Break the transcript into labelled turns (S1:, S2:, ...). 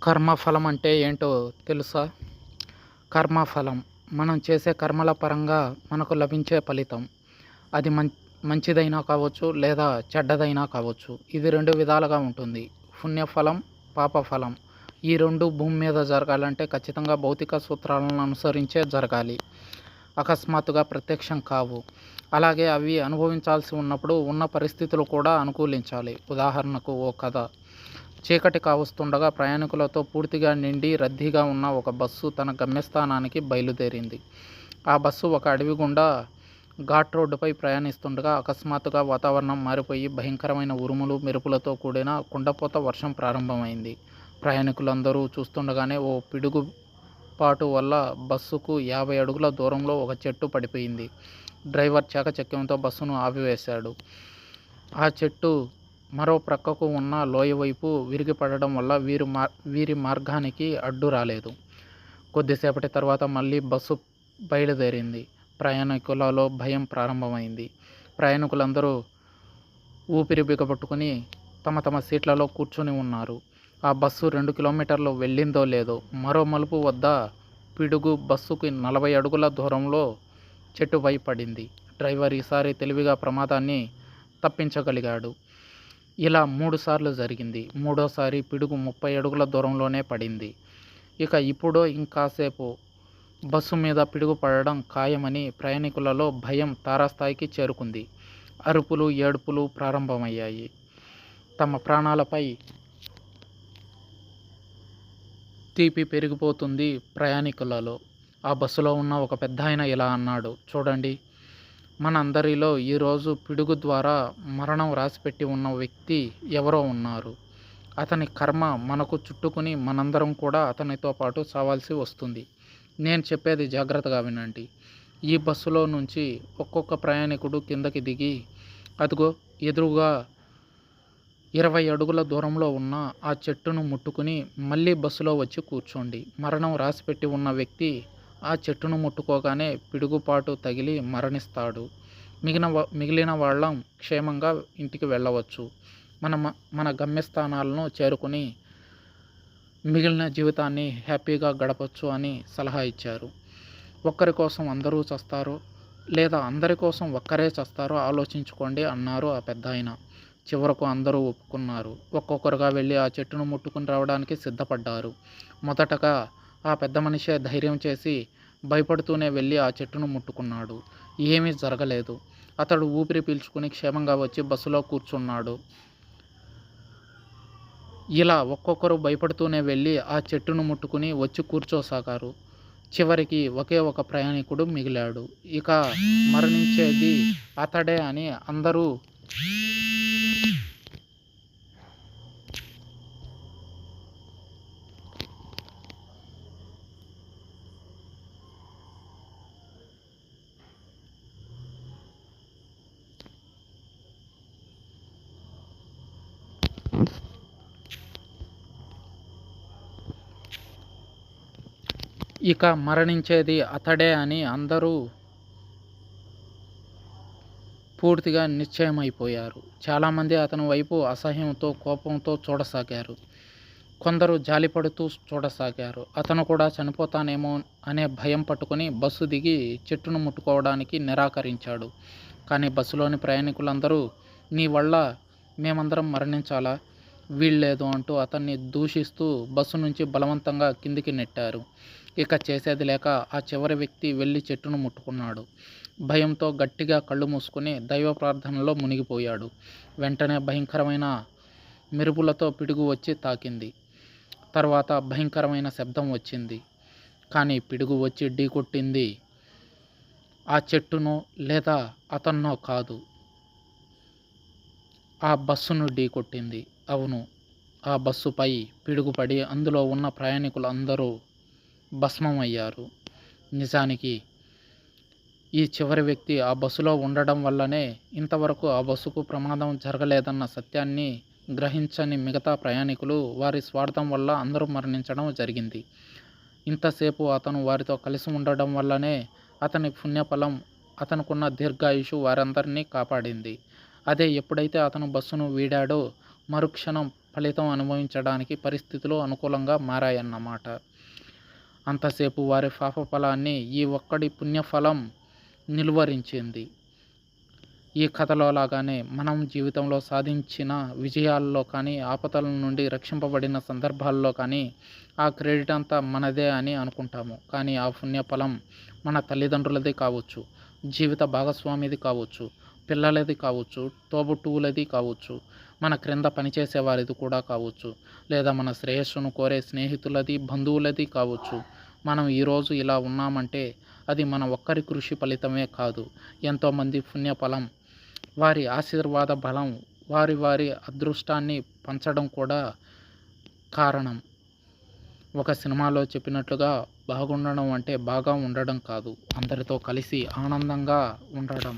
S1: కర్మఫలం అంటే ఏంటో తెలుసా? కర్మఫలం మనం చేసే కర్మల పరంగా మనకు లభించే ఫలితం. అది మంచిదైనా కావచ్చు, లేదా చెడ్డదైనా కావచ్చు. ఇది 2 విధాలుగా ఉంటుంది. పుణ్యఫలం, పాపఫలం. ఈ 2 భూమి మీద జరగాలంటే ఖచ్చితంగా భౌతిక సూత్రాలను అనుసరించే జరగాలి. అకస్మాత్తుగా ప్రత్యక్షం కావు. అలాగే అవి అనుభవించాల్సి ఉన్నప్పుడు ఉన్న పరిస్థితులు కూడా అనుకూలించాలి. ఉదాహరణకు ఓ కథ. చీకటి కావస్తుండగా ప్రయాణికులతో పూర్తిగా నిండి రద్దీగా ఉన్న ఒక బస్సు తన గమ్యస్థానానికి బయలుదేరింది. ఆ బస్సు ఒక అడవి గుండా ఘాట్ రోడ్డుపై ప్రయాణిస్తుండగా అకస్మాత్తుగా వాతావరణం మారిపోయి భయంకరమైన ఉరుములు, మెరుపులతో కూడిన కుండపోత వర్షం ప్రారంభమైంది. ప్రయాణికులందరూ చూస్తుండగానే ఓ పిడుగుపాటు వల్ల బస్సుకు 50 అడుగుల దూరంలో ఒక చెట్టు పడిపోయింది. డ్రైవర్ చాకచక్యంతో బస్సును ఆపివేశాడు. ఆ చెట్టు మరో ప్రక్కకు ఉన్న లోయ వైపు విరిగిపడడం వల్ల వీరి మార్గానికి అడ్డు రాలేదు. కొద్దిసేపటి తర్వాత మళ్ళీ బస్సు బయలుదేరింది. ప్రయాణికులలో భయం ప్రారంభమైంది. ప్రయాణికులందరూ ఊపిరి బిగపట్టుకుని తమ తమ సీట్లలో కూర్చుని ఉన్నారు. ఆ బస్సు 2 కిలోమీటర్లు వెళ్ళిందో లేదో మరో మలుపు వద్ద పిడుగు బస్సుకు 40 అడుగుల దూరంలో చెట్టుపై పడింది. డ్రైవర్ ఈసారి తెలివిగా ప్రమాదాన్ని తప్పించగలిగాడు. ఇలా 3 సార్లు జరిగింది. మూడోసారి పిడుగు 30 అడుగుల దూరంలోనే పడింది. ఇప్పుడు ఇంకాసేపు బస్సు మీద పిడుగు పడడం ఖాయమని ప్రయాణికులలో భయం తారాస్థాయికి చేరుకుంది. అరుపులు, ఏడుపులు ప్రారంభమయ్యాయి. తమ ప్రాణాలపై తీపి పెరిగిపోతుంది ప్రయాణికులలో. ఆ బస్సులో ఉన్న ఒక పెద్దాయన ఇలా అన్నాడు, చూడండి, మనందరిలో ఈరోజు పిడుగు ద్వారా మరణం రాసిపెట్టి ఉన్న వ్యక్తి ఎవరో ఉన్నారు. అతని కర్మ మనకు చుట్టుకుని మనందరం కూడా అతనితో పాటు చావాల్సి వస్తుంది. నేను చెప్పేది జాగ్రత్తగా వినండి. ఈ బస్సులో నుంచి ఒక్కొక్క ప్రయాణికుడు కిందకి దిగి అదిగో ఎదురుగా 20 అడుగుల దూరంలో ఉన్న ఆ చెట్టును ముట్టుకుని మళ్ళీ బస్సులో వచ్చి కూర్చోండి. మరణం రాసిపెట్టి ఉన్న వ్యక్తి ఆ చెట్టును ముట్టుకోగానే పిడుగుపాటు తగిలి మరణిస్తాడు. మిగిలిన వాళ్ళం క్షేమంగా ఇంటికి వెళ్ళవచ్చు. మన గమ్యస్థానాలను చేరుకుని మిగిలిన జీవితాన్ని హ్యాపీగా గడపచ్చు అని సలహా ఇచ్చారు. ఒక్కరి కోసం అందరూ చస్తారో లేదా అందరి కోసం ఒక్కరే చస్తారో ఆలోచించుకోండి అన్నారు ఆ పెద్దాయన. చివరకు అందరూ ఒప్పుకున్నారు. ఒక్కొక్కరుగా వెళ్ళి ఆ చెట్టును ముట్టుకుని రావడానికి సిద్ధపడ్డారు. మొదటగా ఆ పెద్ద మనిషే ధైర్యం చేసి భయపడుతూనే వెళ్ళి ఆ చెట్టును ముట్టుకున్నాడు. ఏమీ జరగలేదు. అతడు ఊపిరి పీల్చుకుని క్షేమంగా వచ్చి బస్సులో కూర్చున్నాడు. ఇలా ఒక్కొక్కరు భయపడుతూనే వెళ్ళి ఆ చెట్టును ముట్టుకుని వచ్చి కూర్చోసాగారు. చివరికి ఒకే ఒక ప్రయాణికుడు మిగిలాడు. మరణించేది అతడే అని అందరూ మరణించేది అతడే అని అందరూ పూర్తిగా నిశ్చయమైపోయారు. చాలామంది అతని వైపు అసహ్యంతో, కోపంతో చూడసాగారు. కొందరు జాలిపడుతూ చూడసాగారు. అతను కూడా చనిపోతానేమో అనే భయం పట్టుకుని బస్సు దిగి చెట్టును ముట్టుకోవడానికి నిరాకరించాడు. కానీ బస్సులోని ప్రయాణికులందరూ నీ వల్ల మేమందరం మరణించాలా, వీల్లేదు అంటూ అతన్ని దూషిస్తూ బస్సు నుంచి బలవంతంగా కిందికి నెట్టారు. చేసేది లేక ఆ చివరి వ్యక్తి వెళ్ళి చెట్టును ముట్టుకున్నాడు. భయంతో గట్టిగా కళ్ళు మూసుకుని దైవ ప్రార్థనలో మునిగిపోయాడు. వెంటనే భయంకరమైన మెరుపులతో పిడుగు వచ్చి తాకింది. తర్వాత భయంకరమైన శబ్దం వచ్చింది. కానీ పిడుగు వచ్చి ఢీకొట్టింది ఆ చెట్టునో లేదా అతన్నో కాదు, ఆ బస్సును ఢీకొట్టింది. అవును, ఆ బస్సుపై పిడుగుపడి అందులో ఉన్న ప్రయాణికులు అందరూ భస్మమయ్యారు. నిజానికి ఈ చివరి వ్యక్తి ఆ బస్సులో ఉండడం వల్లనే ఇంతవరకు ఆ బస్సుకు ప్రమాదం జరగలేదన్న సత్యాన్ని గ్రహించని మిగతా ప్రయాణికులు వారి స్వార్థం వల్ల అందరూ మరణించడం జరిగింది. ఇంతసేపు అతను వారితో కలిసి ఉండడం వల్లనే అతని పుణ్యఫలం, అతనుకున్న దీర్ఘాయుషు వారందరినీ కాపాడింది. అదే ఎప్పుడైతే అతను బస్సును వీడాడో మరుక్షణం ఫలితం అనుభవించడానికి పరిస్థితులు అనుకూలంగా మారాయన్నమాట. అంతసేపు వారి పాపఫలాన్ని ఈ ఒక్కడి పుణ్యఫలం నిలువరించింది. ఈ కథలో లాగానే మనం జీవితంలో సాధించిన విజయాల్లో కానీ, ఆపదల నుండి రక్షింపబడిన సందర్భాల్లో కానీ ఆ క్రెడిట్ అంతా మనదే అని అనుకుంటాము. కానీ ఆ పుణ్యఫలం మన తల్లిదండ్రులది కావచ్చు, జీవిత భాగస్వామిది కావచ్చు, పిల్లలది కావచ్చు, తోబుట్టువులది కావచ్చు, మన క్రింద పనిచేసే వారిది కూడా కావచ్చు, లేదా మన శ్రేయస్సును కోరే స్నేహితులది, బంధువులది కావచ్చు. మనం ఈరోజు ఇలా ఉన్నామంటే అది మన ఒక్కరి కృషి ఫలితమే కాదు, ఎంతోమంది పుణ్యఫలం, వారి ఆశీర్వాద బలం, వారి వారి అదృష్టాన్ని పంచడం కూడా కారణం. ఒక సినిమాలో చెప్పినట్లుగా బాగుండడం అంటే బాగా ఉండడం కాదు, అందరితో కలిసి ఆనందంగా ఉండడం.